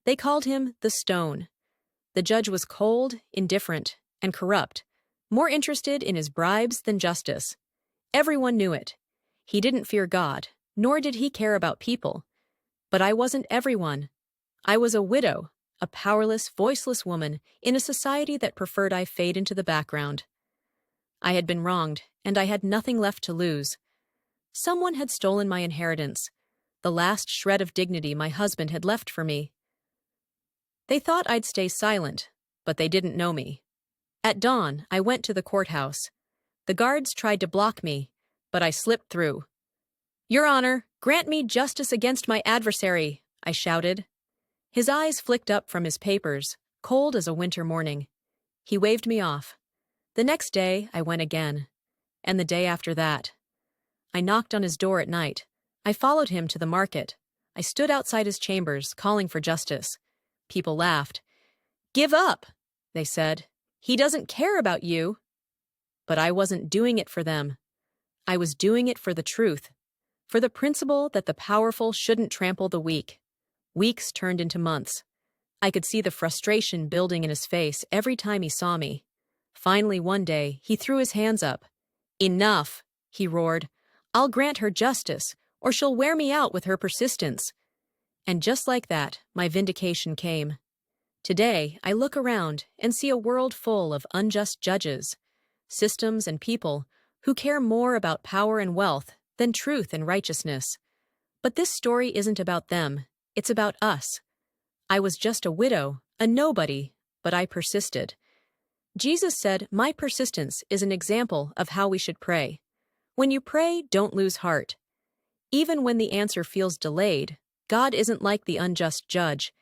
They called him the Stone. The judge was cold, indifferent, and corrupt, more interested in his bribes than justice. Everyone knew it. He didn't fear God, nor did he care about people. But I wasn't everyone. I was a widow, a powerless, voiceless woman in a society that preferred I fade into the background. I had been wronged, and I had nothing left to lose. Someone had stolen my inheritance, the last shred of dignity my husband had left for me. They thought I'd stay silent, but they didn't know me. At dawn, I went to the courthouse. The guards tried to block me, but I slipped through. "Your Honor, grant me justice against my adversary," I shouted. His eyes flicked up from his papers, cold as a winter morning. He waved me off. The next day, I went again. And the day after that. I knocked on his door at night. I followed him to the market. I stood outside his chambers, calling for justice. People laughed. "Give up," they said. "He doesn't care about you." But I wasn't doing it for them. I was doing it for the truth, for the principle that the powerful shouldn't trample the weak. Weeks turned into months. I could see the frustration building in his face every time he saw me. Finally, one day, he threw his hands up. "Enough," he roared. "I'll grant her justice, or she'll wear me out with her persistence." And just like that, my vindication came. Today, I look around and see a world full of unjust judges, systems and people who care more about power and wealth than truth and righteousness. But this story isn't about them, it's about us. I was just a widow, a nobody, but I persisted. Jesus said, "My persistence is an example of how we should pray." When you pray, don't lose heart. Even when the answer feels delayed, God isn't like the unjust judge.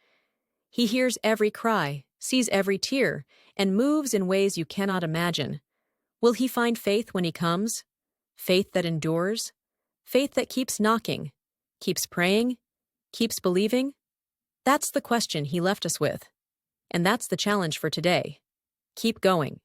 He hears every cry, sees every tear, and moves in ways you cannot imagine. Will he find faith when he comes? Faith that endures? Faith that keeps knocking, keeps praying, keeps believing? That's the question he left us with. And that's the challenge for today. Keep going.